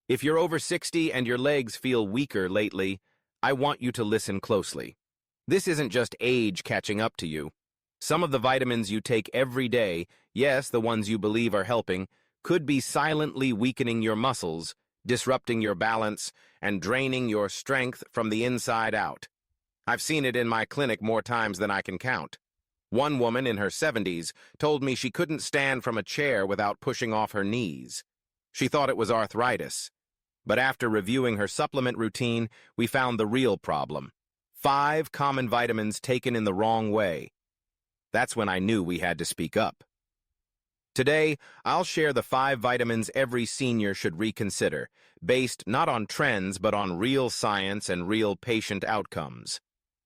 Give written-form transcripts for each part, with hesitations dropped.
If you're over 60 and your legs feel weaker lately, I want you to listen closely. This isn't just age catching up to you. Some of the vitamins you take every day, yes, the ones you believe are helping, could be silently weakening your muscles, disrupting your balance, and draining your strength from the inside out. I've seen it in my clinic more times than I can count. One woman in her 70s told me she couldn't stand from a chair without pushing off her knees. She thought it was arthritis. But after reviewing her supplement routine, we found the real problem. 5 common vitamins taken in the wrong way. That's when I knew we had to speak up. Today, I'll share the 5 vitamins every senior should reconsider, based not on trends but on real science and real patient outcomes.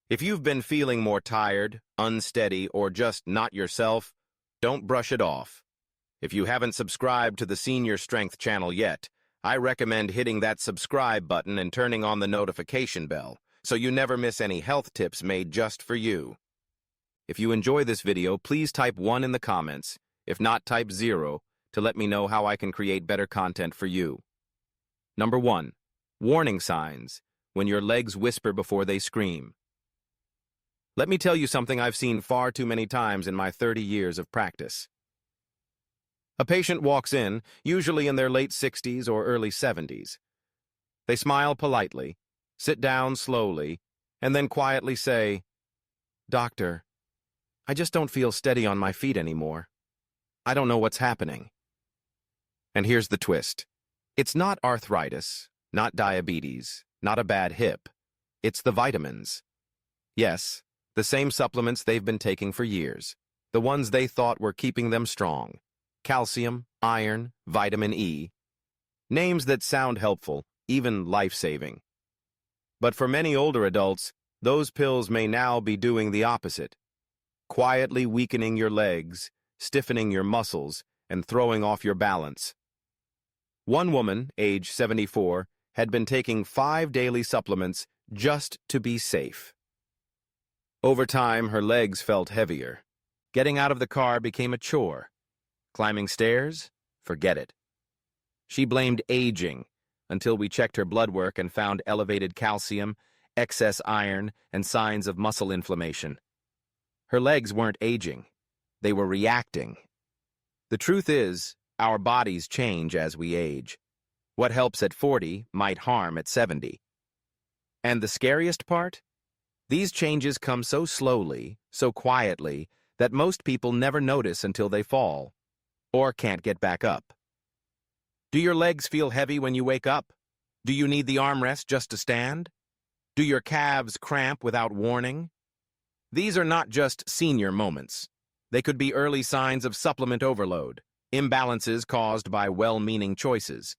If you've been feeling more tired, unsteady, or just not yourself, don't brush it off. If you haven't subscribed to the Senior Strength channel yet, I recommend hitting that subscribe button and turning on the notification bell, so you never miss any health tips made just for you. If you enjoy this video, please type 1 in the comments, if not type 0, to let me know how I can create better content for you. Number 1. Warning signs, when your legs whisper before they scream. Let me tell you something I've seen far too many times in my 30 years of practice. A patient walks in, usually in their late 60s or early 70s. They smile politely, sit down slowly, and then quietly say, "Doctor, I just don't feel steady on my feet anymore. I don't know what's happening." And here's the twist. It's not arthritis, not diabetes, not a bad hip. It's the vitamins. Yes, the same supplements they've been taking for years, the ones they thought were keeping them strong. Calcium, iron, vitamin E. Names that sound helpful, even life-saving. But for many older adults, those pills may now be doing the opposite. Quietly weakening your legs, stiffening your muscles, and throwing off your balance. One woman, age 74, had been taking 5 daily supplements just to be safe. Over time, her legs felt heavier. Getting out of the car became a chore. Climbing stairs? Forget it. She blamed aging until we checked her blood work and found elevated calcium, excess iron, and signs of muscle inflammation. Her legs weren't aging. They were reacting. The truth is, our bodies change as we age. What helps at 40 might harm at 70. And the scariest part? These changes come so slowly, so quietly, that most people never notice until they fall, or can't get back up. Do your legs feel heavy when you wake up? Do you need the armrest just to stand? Do your calves cramp without warning? These are not just senior moments. They could be early signs of supplement overload, imbalances caused by well-meaning choices.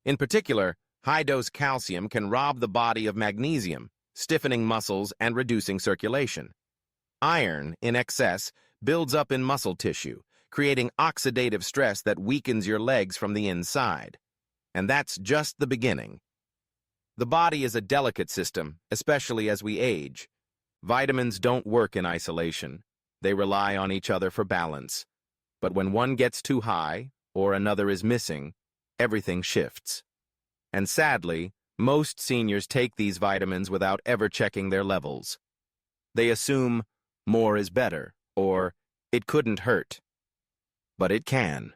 In particular, high-dose calcium can rob the body of magnesium, stiffening muscles and reducing circulation. Iron, in excess, builds up in muscle tissue, creating oxidative stress that weakens your legs from the inside. And that's just the beginning. The body is a delicate system, especially as we age. Vitamins don't work in isolation. They rely on each other for balance. But when one gets too high, or another is missing, everything shifts. And sadly, most seniors take these vitamins without ever checking their levels. They assume more is better, or it couldn't hurt. But it can.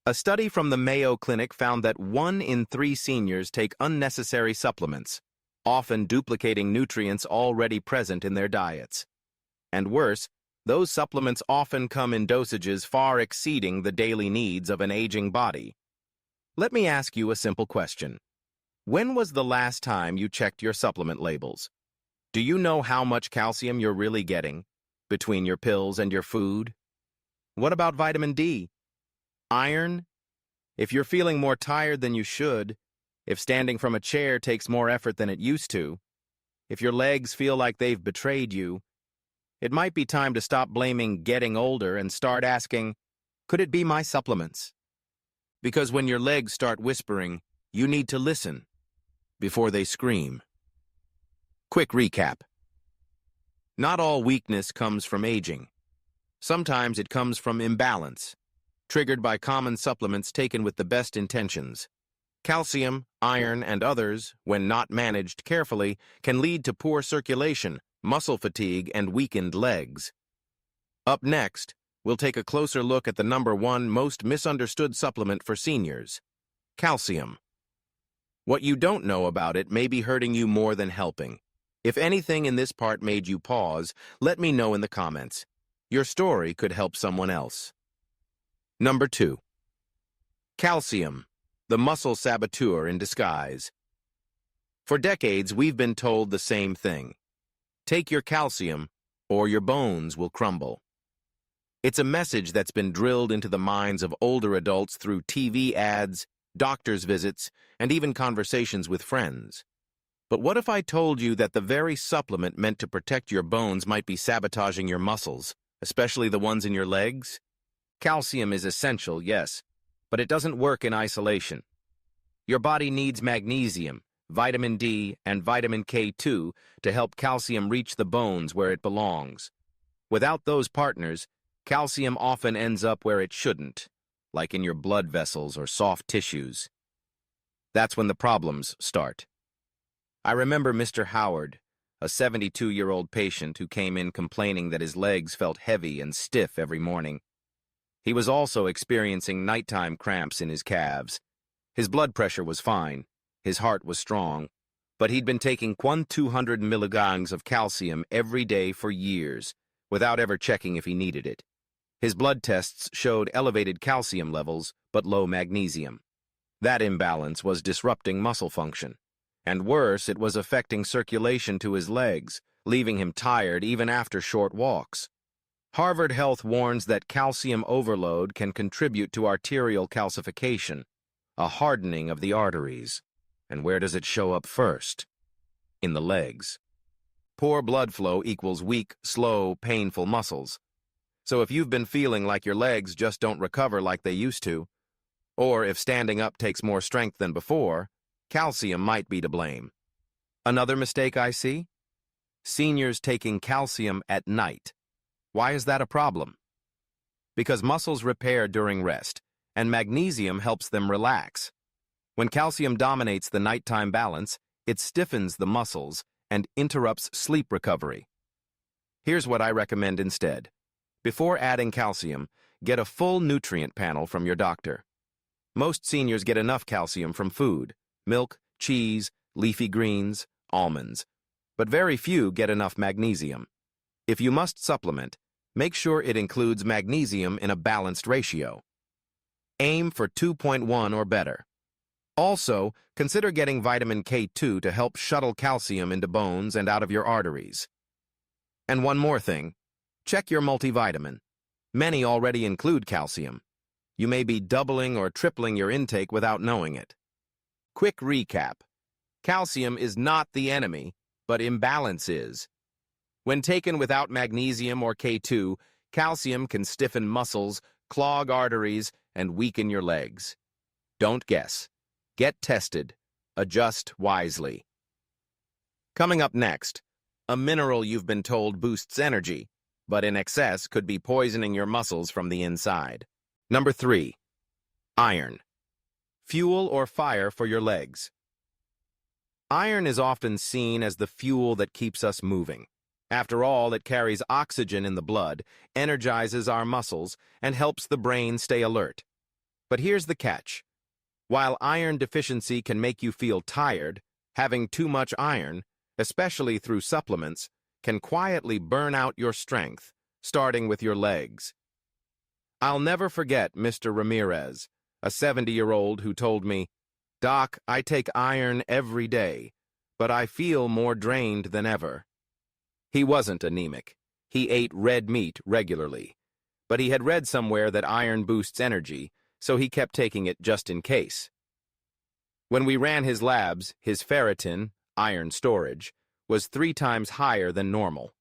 A study from the Mayo Clinic found that 1 in 3 seniors take unnecessary supplements, often duplicating nutrients already present in their diets. And worse, those supplements often come in dosages far exceeding the daily needs of an aging body. Let me ask you a simple question. When was the last time you checked your supplement labels? Do you know how much calcium you're really getting between your pills and your food? What about vitamin D? Iron? If you're feeling more tired than you should, if standing from a chair takes more effort than it used to, if your legs feel like they've betrayed you, it might be time to stop blaming getting older and start asking, could it be my supplements? Because when your legs start whispering, you need to listen before they scream. Quick recap. Not all weakness comes from aging. Sometimes it comes from imbalance, triggered by common supplements taken with the best intentions. Calcium, iron, and others, when not managed carefully, can lead to poor circulation, muscle fatigue, and weakened legs. Up next, we'll take a closer look at the #1 most misunderstood supplement for seniors: calcium. What you don't know about it may be hurting you more than helping. If anything in this part made you pause, let me know in the comments. Your story could help someone else. Number 2. Calcium, the muscle saboteur in disguise. For decades, we've been told the same thing. Take your calcium, or your bones will crumble. It's a message that's been drilled into the minds of older adults through TV ads, doctor's visits, and even conversations with friends. But what if I told you that the very supplement meant to protect your bones might be sabotaging your muscles, especially the ones in your legs? Calcium is essential, yes, but it doesn't work in isolation. Your body needs magnesium, vitamin D, and vitamin K2 to help calcium reach the bones where it belongs. Without those partners, calcium often ends up where it shouldn't, like in your blood vessels or soft tissues. That's when the problems start. I remember Mr. Howard, a 72-year-old patient who came in complaining that his legs felt heavy and stiff every morning. He was also experiencing nighttime cramps in his calves. His blood pressure was fine, his heart was strong, but he'd been taking 200 milligrams of calcium every day for years, without ever checking if he needed it. His blood tests showed elevated calcium levels, but low magnesium. That imbalance was disrupting muscle function. And worse, it was affecting circulation to his legs, leaving him tired even after short walks. Harvard Health warns that calcium overload can contribute to arterial calcification, a hardening of the arteries. And where does it show up first? In the legs. Poor blood flow equals weak, slow, painful muscles. So if you've been feeling like your legs just don't recover like they used to, or if standing up takes more strength than before, calcium might be to blame. Another mistake I see? Seniors taking calcium at night. Why is that a problem? Because muscles repair during rest, and magnesium helps them relax. When calcium dominates the nighttime balance, it stiffens the muscles and interrupts sleep recovery. Here's what I recommend instead. Before adding calcium, get a full nutrient panel from your doctor. Most seniors get enough calcium from food: milk, cheese, leafy greens, almonds. But very few get enough magnesium. If you must supplement, make sure it includes magnesium in a balanced ratio. Aim for 2.1 or better. Also, consider getting vitamin K2 to help shuttle calcium into bones and out of your arteries. And one more thing, check your multivitamin. Many already include calcium. You may be doubling or tripling your intake without knowing it. Quick recap. Calcium is not the enemy, but imbalance is. When taken without magnesium or K2, calcium can stiffen muscles, clog arteries, and weaken your legs. Don't guess. Get tested. Adjust wisely. Coming up next, a mineral you've been told boosts energy, but in excess could be poisoning your muscles from the inside. Number 3. Iron. Fuel or fire for your legs. Iron is often seen as the fuel that keeps us moving. After all, it carries oxygen in the blood, energizes our muscles, and helps the brain stay alert. But here's the catch. While iron deficiency can make you feel tired, having too much iron, especially through supplements, can quietly burn out your strength, starting with your legs. I'll never forget Mr. Ramirez, a 70-year-old who told me, "Doc, I take iron every day, but I feel more drained than ever." He wasn't anemic. He ate red meat regularly. But he had read somewhere that iron boosts energy, so he kept taking it just in case. When we ran his labs, his ferritin, iron storage, was 3 times higher than normal.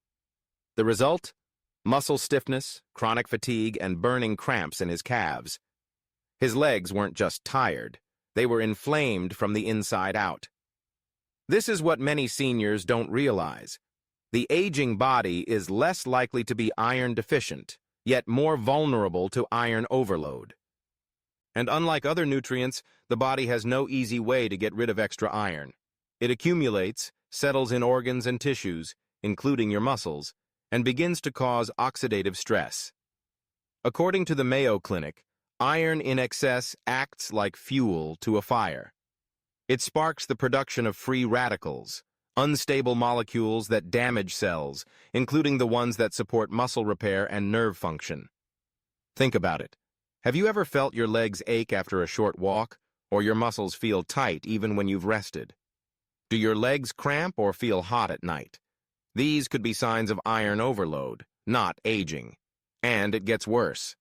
The result? Muscle stiffness, chronic fatigue, and burning cramps in his calves. His legs weren't just tired. They were inflamed from the inside out. This is what many seniors don't realize. The aging body is less likely to be iron deficient, yet more vulnerable to iron overload. And unlike other nutrients, the body has no easy way to get rid of extra iron. It accumulates, settles in organs and tissues, including your muscles, and begins to cause oxidative stress. According to the Mayo Clinic, iron in excess acts like fuel to a fire. It sparks the production of free radicals, unstable molecules that damage cells, including the ones that support muscle repair and nerve function. Think about it. Have you ever felt your legs ache after a short walk, or your muscles feel tight even when you've rested? Do your legs cramp or feel hot at night? These could be signs of iron overload, not aging. And it gets worse.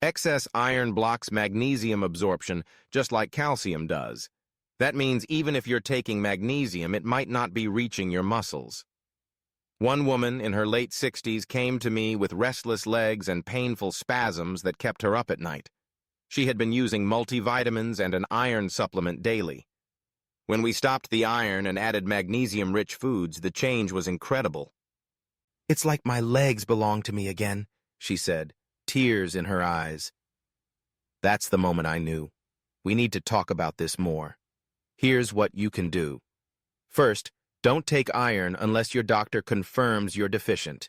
Excess iron blocks magnesium absorption just like calcium does. That means even if you're taking magnesium, it might not be reaching your muscles. One woman in her late 60s came to me with restless legs and painful spasms that kept her up at night. She had been using multivitamins and an iron supplement daily. When we stopped the iron and added magnesium-rich foods, the change was incredible. "It's like my legs belong to me again," she said, tears in her eyes. That's the moment I knew. We need to talk about this more. Here's what you can do. First, don't take iron unless your doctor confirms you're deficient.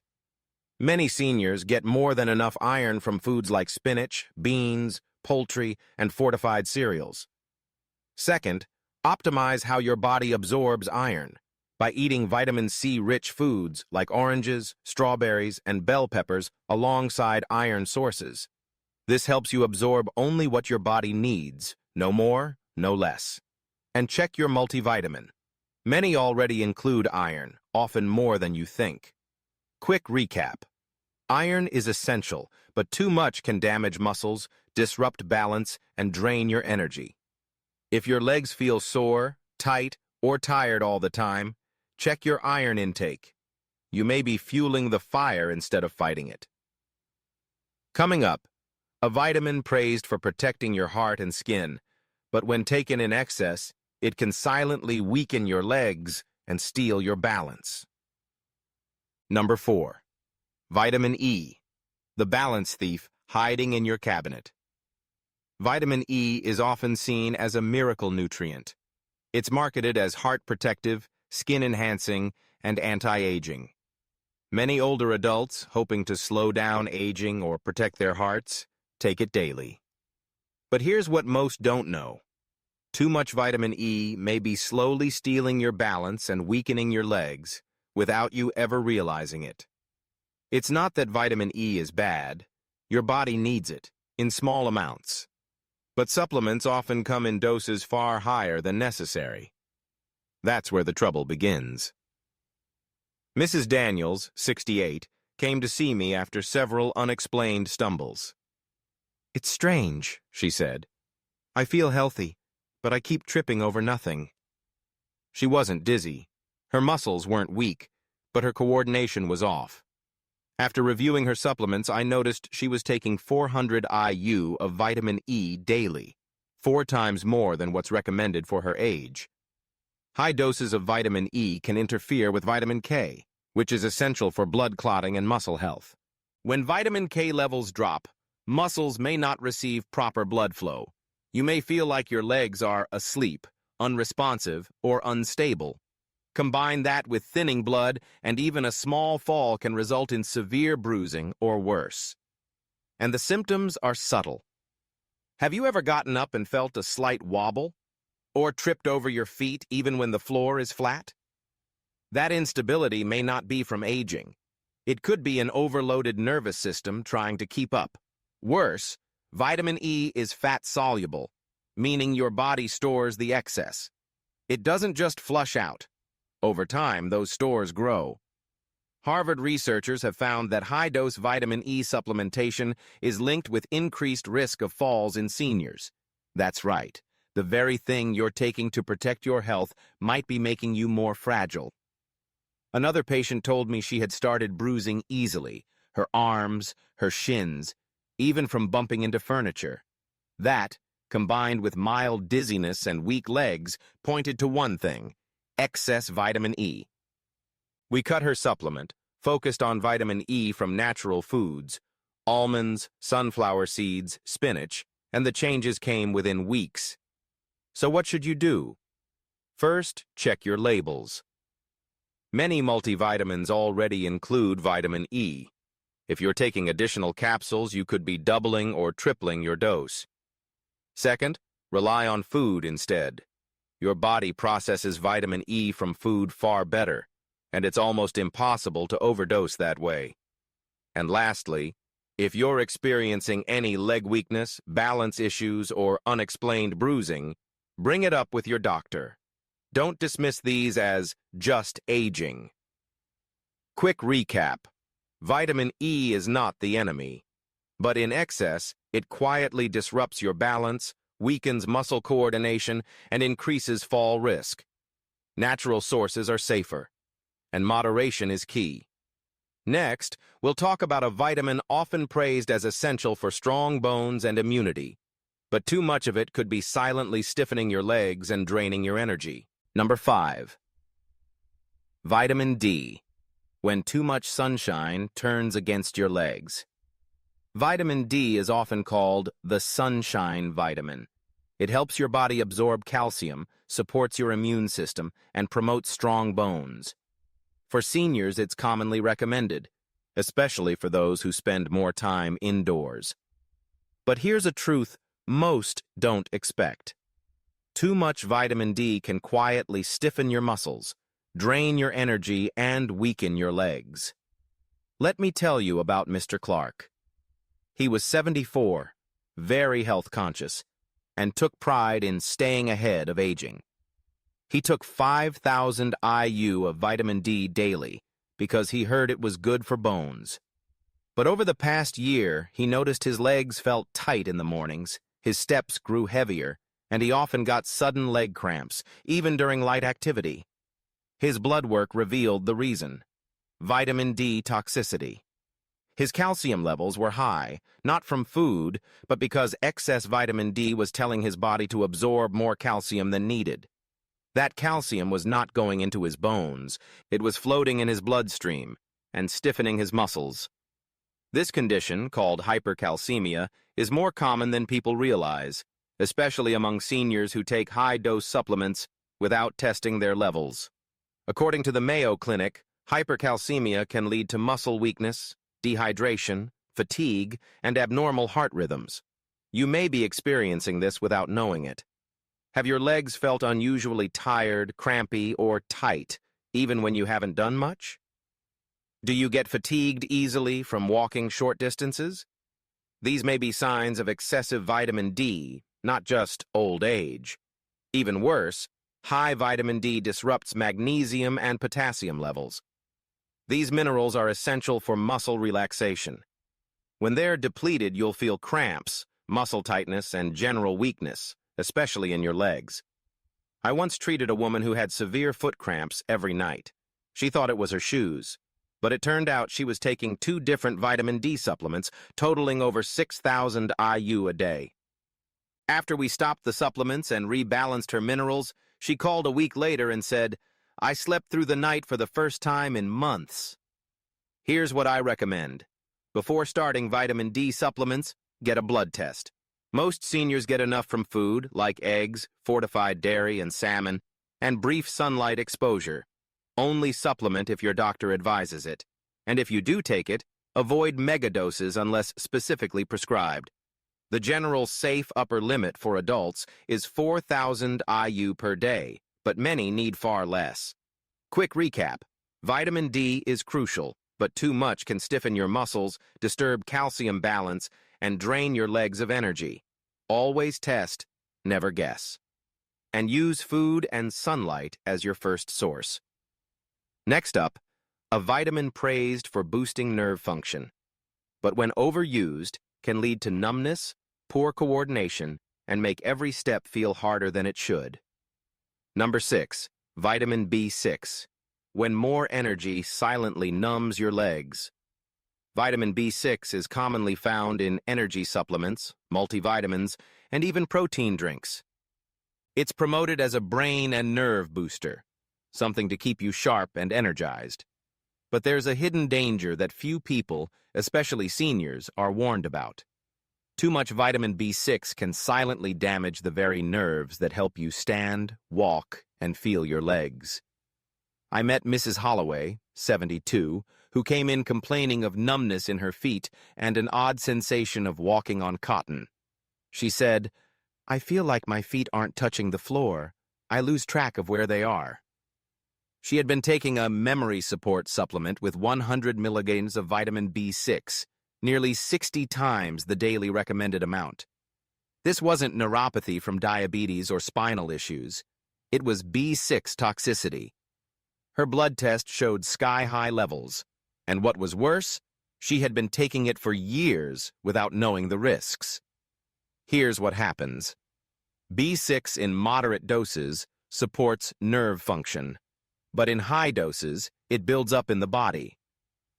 Many seniors get more than enough iron from foods like spinach, beans, poultry, and fortified cereals. Second, optimize how your body absorbs iron by eating vitamin C-rich foods like oranges, strawberries, and bell peppers alongside iron sources. This helps you absorb only what your body needs, no more, no less. And check your multivitamin. Many already include iron, often more than you think. Quick recap. Iron is essential, but too much can damage muscles, disrupt balance, and drain your energy. If your legs feel sore, tight, or tired all the time, check your iron intake. You may be fueling the fire instead of fighting it. Coming up, a vitamin praised for protecting your heart and skin, but when taken in excess, it can silently weaken your legs and steal your balance. Number 4. Vitamin E, the balance thief hiding in your cabinet. Vitamin E is often seen as a miracle nutrient. It's marketed as heart-protective, skin-enhancing, and anti-aging. Many older adults, hoping to slow down aging or protect their hearts, take it daily. But here's what most don't know. Too much vitamin E may be slowly stealing your balance and weakening your legs without you ever realizing it. It's not that vitamin E is bad. Your body needs it, in small amounts. But supplements often come in doses far higher than necessary. That's where the trouble begins. Mrs. Daniels, 68, came to see me after several unexplained stumbles. "It's strange," she said. "I feel healthy, but I keep tripping over nothing." She wasn't dizzy. Her muscles weren't weak, but her coordination was off. After reviewing her supplements, I noticed she was taking 400 IU of vitamin E daily, 4 times more than what's recommended for her age. High doses of vitamin E can interfere with vitamin K, which is essential for blood clotting and muscle health. When vitamin K levels drop, muscles may not receive proper blood flow. You may feel like your legs are asleep, unresponsive, or unstable. Combine that with thinning blood, and even a small fall can result in severe bruising or worse. And the symptoms are subtle. Have you ever gotten up and felt a slight wobble? Or tripped over your feet even when the floor is flat? That instability may not be from aging. It could be an overloaded nervous system trying to keep up. Worse, vitamin E is fat-soluble, meaning your body stores the excess. It doesn't just flush out. Over time, those stores grow. Harvard researchers have found that high-dose vitamin E supplementation is linked with increased risk of falls in seniors. That's right. The very thing you're taking to protect your health might be making you more fragile. Another patient told me she had started bruising easily, her arms, her shins, even from bumping into furniture. That, combined with mild dizziness and weak legs, pointed to one thing: excess vitamin E. We cut her supplement, focused on vitamin E from natural foods, almonds, sunflower seeds, spinach, and the changes came within weeks. So what should you do? First, check your labels. Many multivitamins already include vitamin E. If you're taking additional capsules, you could be doubling or tripling your dose. Second, rely on food instead. Your body processes vitamin E from food far better, and it's almost impossible to overdose that way. And lastly, if you're experiencing any leg weakness, balance issues, or unexplained bruising, bring it up with your doctor. Don't dismiss these as just aging. Quick recap. Vitamin E is not the enemy, but in excess, it quietly disrupts your balance, weakens muscle coordination, and increases fall risk. Natural sources are safer, and moderation is key. Next, we'll talk about a vitamin often praised as essential for strong bones and immunity, but too much of it could be silently stiffening your legs and draining your energy. Number 5. Vitamin D. When too much sunshine turns against your legs. Vitamin D is often called the sunshine vitamin. It helps your body absorb calcium, supports your immune system, and promotes strong bones. For seniors, it's commonly recommended, especially for those who spend more time indoors. But here's a truth most don't expect. Too much vitamin D can quietly stiffen your muscles, drain your energy, and weaken your legs. Let me tell you about Mr. Clark. He was 74, very health conscious, and took pride in staying ahead of aging. He took 5,000 IU of vitamin D daily because he heard it was good for bones. But over the past year, he noticed his legs felt tight in the mornings, his steps grew heavier, and he often got sudden leg cramps, even during light activity. His blood work revealed the reason: vitamin D toxicity. His calcium levels were high, not from food, but because excess vitamin D was telling his body to absorb more calcium than needed. That calcium was not going into his bones, it was floating in his bloodstream and stiffening his muscles. This condition, called hypercalcemia, is more common than people realize, especially among seniors who take high-dose supplements without testing their levels. According to the Mayo Clinic, hypercalcemia can lead to muscle weakness, dehydration, fatigue, and abnormal heart rhythms. You may be experiencing this without knowing it. Have your legs felt unusually tired, crampy, or tight, even when you haven't done much? Do you get fatigued easily from walking short distances? These may be signs of excessive vitamin D, not just old age. Even worse, high vitamin D disrupts magnesium and potassium levels. These minerals are essential for muscle relaxation. When they're depleted, you'll feel cramps, muscle tightness, and general weakness, especially in your legs. I once treated a woman who had severe foot cramps every night. She thought it was her shoes, but it turned out she was taking 2 different vitamin D supplements, totaling over 6,000 IU a day. After we stopped the supplements and rebalanced her minerals, she called a week later and said, "I slept through the night for the first time in months." Here's what I recommend. Before starting vitamin D supplements, get a blood test. Most seniors get enough from food, like eggs, fortified dairy, and salmon, and brief sunlight exposure. Only supplement if your doctor advises it. And if you do take it, avoid megadoses unless specifically prescribed. The general safe upper limit for adults is 4,000 IU per day, but many need far less. Quick recap. Vitamin D is crucial, but too much can stiffen your muscles, disturb calcium balance, and drain your legs of energy. Always test, never guess. And use food and sunlight as your first source. Next up, a vitamin praised for boosting nerve function, but when overused, can lead to numbness, poor coordination, and make every step feel harder than it should. Number 6, vitamin B6. When more energy silently numbs your legs. Vitamin B6 is commonly found in energy supplements, multivitamins, and even protein drinks. It's promoted as a brain and nerve booster, something to keep you sharp and energized. But there's a hidden danger that few people, especially seniors, are warned about. Too much vitamin B6 can silently damage the very nerves that help you stand, walk, and feel your legs. I met Mrs. Holloway, 72, who came in complaining of numbness in her feet and an odd sensation of walking on cotton. She said, "I feel like my feet aren't touching the floor. I lose track of where they are." She had been taking a memory support supplement with 100 milligrams of vitamin B6, nearly 60 times the daily recommended amount. This wasn't neuropathy from diabetes or spinal issues. It was B6 toxicity. Her blood test showed sky-high levels, and what was worse, she had been taking it for years without knowing the risks. Here's what happens. B6 in moderate doses supports nerve function, but in high doses, it builds up in the body.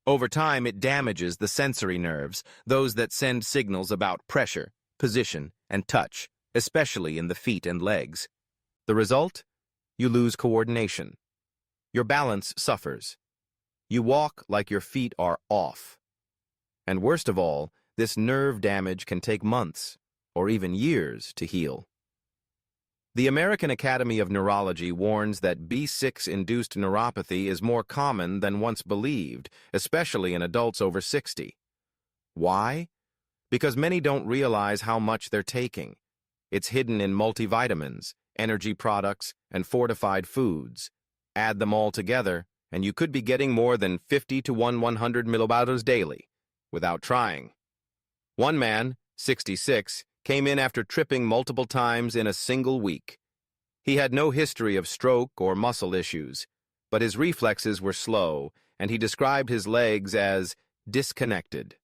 Over time, it damages the sensory nerves, those that send signals about pressure, position, and touch, especially in the feet and legs. The result? You lose coordination. Your balance suffers. You walk like your feet are off. And worst of all, this nerve damage can take months or even years to heal. The American Academy of Neurology warns that B6-induced neuropathy is more common than once believed, especially in adults over 60. Why? Because many don't realize how much they're taking. It's hidden in multivitamins, energy products, and fortified foods. Add them all together, and you could be getting more than 50 to 100 millibottles daily, without trying. One man, 66, came in after tripping multiple times in a single week. He had no history of stroke or muscle issues, but his reflexes were slow, and he described his legs as disconnected.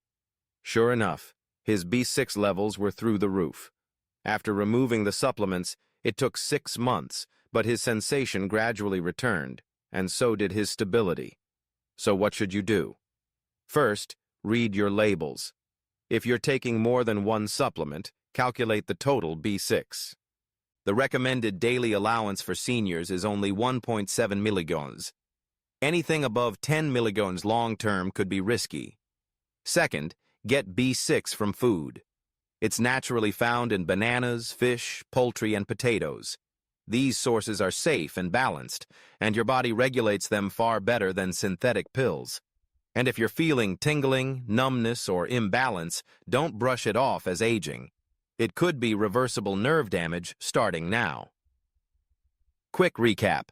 Sure enough, his B6 levels were through the roof. After removing the supplements, it took 6 months, but his sensation gradually returned, and so did his stability. So what should you do? First, read your labels. If you're taking more than one supplement, calculate the total B6. The recommended daily allowance for seniors is only 1.7 milligrams. Anything above 10 milligrams long-term could be risky. Second, get B6 from food. It's naturally found in bananas, fish, poultry, and potatoes. These sources are safe and balanced, and your body regulates them far better than synthetic pills. And if you're feeling tingling, numbness, or imbalance, don't brush it off as aging. It could be reversible nerve damage starting now. Quick recap.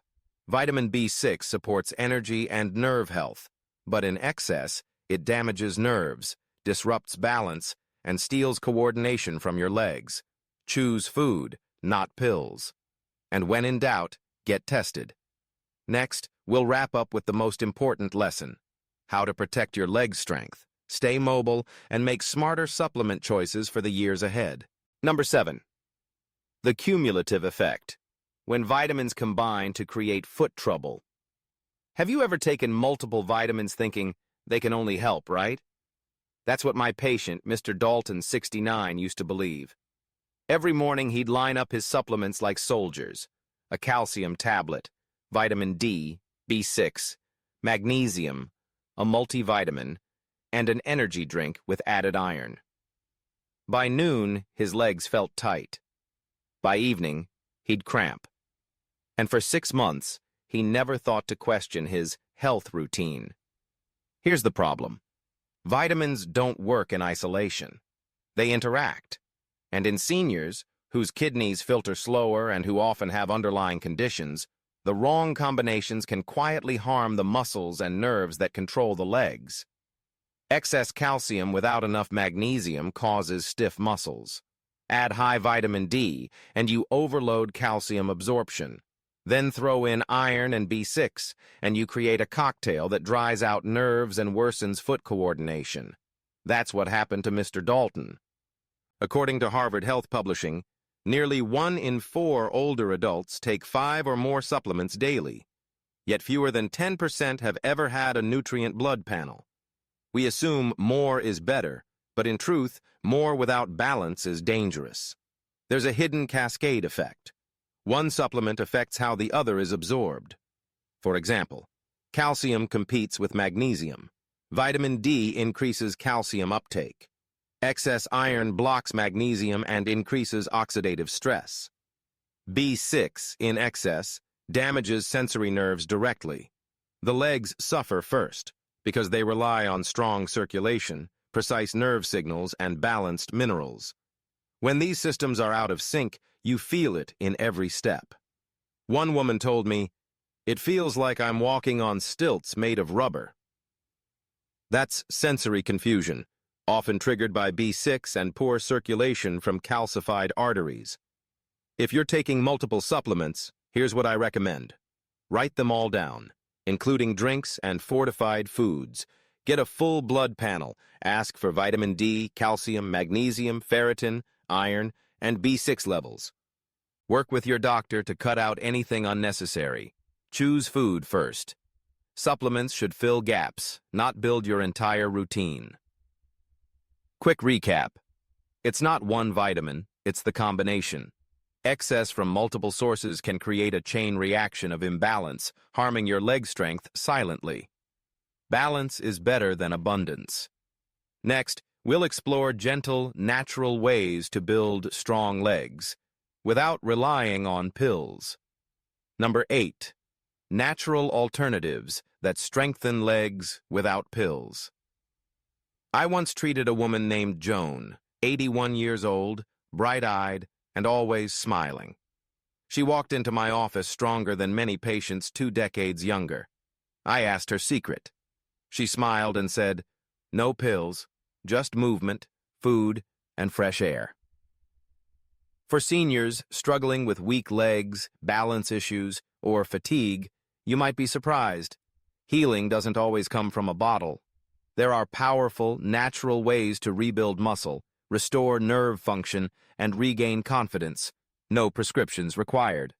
Vitamin B6 supports energy and nerve health, but in excess, it damages nerves, disrupts balance, and steals coordination from your legs. Choose food, not pills. And when in doubt, get tested. Next, we'll wrap up with the most important lesson: how to protect your leg strength, stay mobile, and make smarter supplement choices for the years ahead. Number 7. The cumulative effect. When vitamins combine to create foot trouble. Have you ever taken multiple vitamins thinking they can only help, right? That's what my patient, Mr. Dalton, 69, used to believe. Every morning he'd line up his supplements like soldiers: a calcium tablet, vitamin D, B6, magnesium, a multivitamin, and an energy drink with added iron. By noon, his legs felt tight. By evening, he'd cramp. And for 6 months, he never thought to question his health routine. Here's the problem. Vitamins don't work in isolation. They interact. And in seniors, whose kidneys filter slower and who often have underlying conditions, the wrong combinations can quietly harm the muscles and nerves that control the legs. Excess calcium without enough magnesium causes stiff muscles. Add high vitamin D, and you overload calcium absorption. Then throw in iron and B6, and you create a cocktail that dries out nerves and worsens foot coordination. That's what happened to Mr. Dalton. According to Harvard Health Publishing, nearly 1 in 4 older adults take 5 or more supplements daily. Yet fewer than 10% have ever had a nutrient blood panel. We assume more is better, but in truth, more without balance is dangerous. There's a hidden cascade effect. One supplement affects how the other is absorbed. For example, calcium competes with magnesium. Vitamin D increases calcium uptake. Excess iron blocks magnesium and increases oxidative stress. B6 in excess damages sensory nerves directly. The legs suffer first because they rely on strong circulation, precise nerve signals, and balanced minerals. When these systems are out of sync, you feel it in every step. One woman told me, "It feels like I'm walking on stilts made of rubber." That's sensory confusion, often triggered by B6 and poor circulation from calcified arteries. If you're taking multiple supplements, here's what I recommend. Write them all down, including drinks and fortified foods. Get a full blood panel. Ask for vitamin D, calcium, magnesium, ferritin, iron, and B6 levels. Work with your doctor to cut out anything unnecessary. Choose food first. Supplements should fill gaps, not build your entire routine. Quick recap. It's not one vitamin, it's the combination. Excess from multiple sources can create a chain reaction of imbalance, harming your leg strength silently. Balance is better than abundance. Next, we'll explore gentle, natural ways to build strong legs without relying on pills. Number 8. Natural alternatives that strengthen legs without pills. I once treated a woman named Joan, 81 years old, bright-eyed, and always smiling. She walked into my office stronger than many patients 2 decades younger. I asked her secret. She smiled and said, "No pills, just movement, food, and fresh air." For seniors struggling with weak legs, balance issues, or fatigue, you might be surprised. Healing doesn't always come from a bottle. There are powerful, natural ways to rebuild muscle, restore nerve function, and regain confidence. No prescriptions required.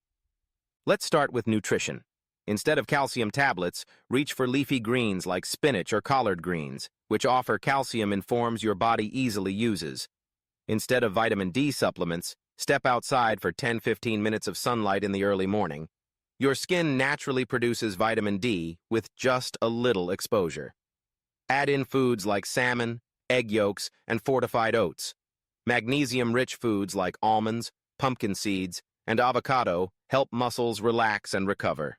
Let's start with nutrition. Instead of calcium tablets, reach for leafy greens like spinach or collard greens, which offer calcium in forms your body easily uses. Instead of vitamin D supplements, step outside for 10-15 minutes of sunlight in the early morning. Your skin naturally produces vitamin D with just a little exposure. Add in foods like salmon, egg yolks, and fortified oats. Magnesium-rich foods like almonds, pumpkin seeds, and avocado help muscles relax and recover.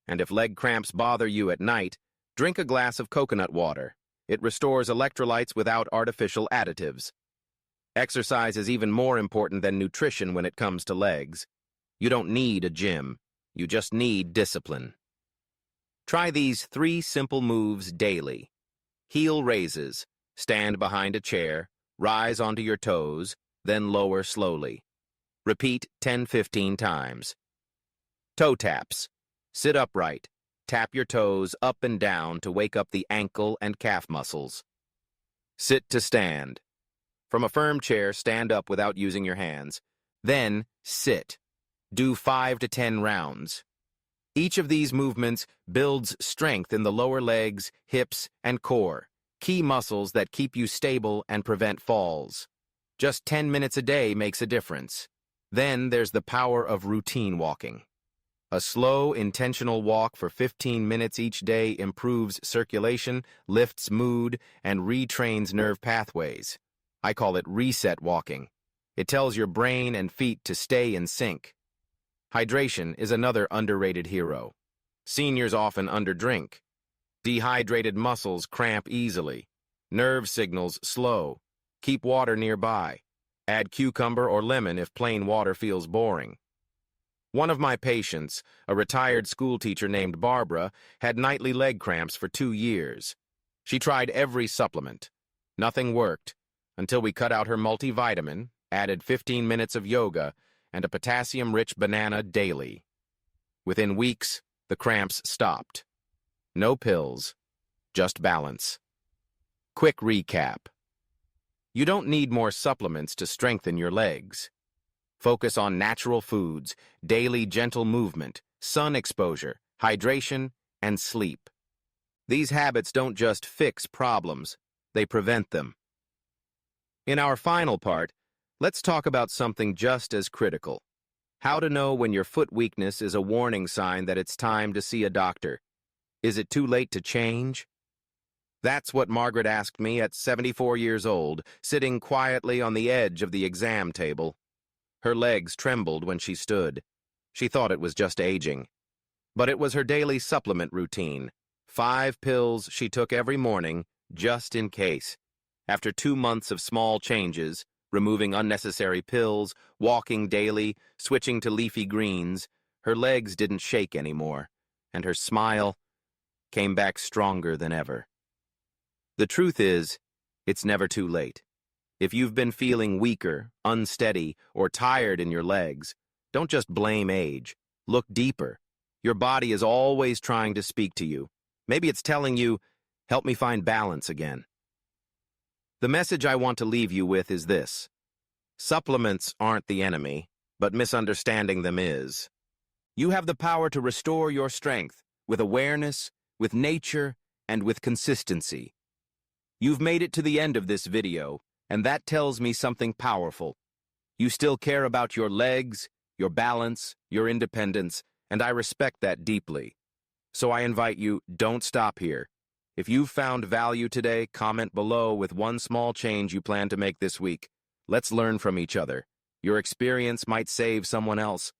And if leg cramps bother you at night, drink a glass of coconut water. It restores electrolytes without artificial additives. Exercise is even more important than nutrition when it comes to legs. You don't need a gym. You just need discipline. Try these 3 simple moves daily. Heel raises. Stand behind a chair, rise onto your toes, then lower slowly. Repeat 10-15 times. Toe taps. Sit upright. Tap your toes up and down to wake up the ankle and calf muscles. Sit to stand. From a firm chair, stand up without using your hands. Then, sit. Do 5 to 10 rounds. Each of these movements builds strength in the lower legs, hips, and core, key muscles that keep you stable and prevent falls. Just 10 minutes a day makes a difference. Then there's the power of routine walking. A slow, intentional walk for 15 minutes each day improves circulation, lifts mood, and retrains nerve pathways. I call it reset walking. It tells your brain and feet to stay in sync. Hydration is another underrated hero. Seniors often underdrink. Dehydrated muscles cramp easily. Nerve signals slow. Keep water nearby. Add cucumber or lemon if plain water feels boring. One of my patients, a retired schoolteacher named Barbara, had nightly leg cramps for 2 years. She tried every supplement. Nothing worked until we cut out her multivitamin, added 15 minutes of yoga, and a potassium-rich banana daily. Within weeks, the cramps stopped. No pills, just balance. Quick recap. You don't need more supplements to strengthen your legs. Focus on natural foods, daily gentle movement, sun exposure, hydration, and sleep. These habits don't just fix problems, they prevent them. In our final part, let's talk about something just as critical. How to know when your foot weakness is a warning sign that it's time to see a doctor. Is it too late to change? That's what Margaret asked me at 74 years old, sitting quietly on the edge of the exam table. Her legs trembled when she stood. She thought it was just aging. But it was her daily supplement routine. 5 pills she took every morning, just in case. After 2 months of small changes, removing unnecessary pills, walking daily, switching to leafy greens, her legs didn't shake anymore, and her smile came back stronger than ever. The truth is, it's never too late. If you've been feeling weaker, unsteady, or tired in your legs, don't just blame age. Look deeper. Your body is always trying to speak to you. Maybe it's telling you, help me find balance again. The message I want to leave you with is this. Supplements aren't the enemy, but misunderstanding them is. You have the power to restore your strength with awareness, with nature, and with consistency. You've made it to the end of this video, and that tells me something powerful. You still care about your legs, your balance, your independence, and I respect that deeply. So I invite you, don't stop here. If you've found value today, comment below with one small change you plan to make this week. Let's learn from each other. Your experience might save someone else.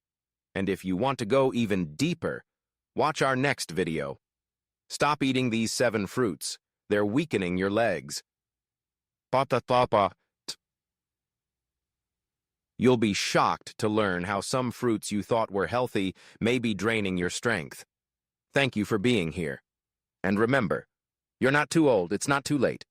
And if you want to go even deeper, watch our next video. Stop eating these 7 fruits. They're weakening your legs. You'll be shocked to learn how some fruits you thought were healthy may be draining your strength. Thank you for being here. And remember, you're not too old, it's not too late.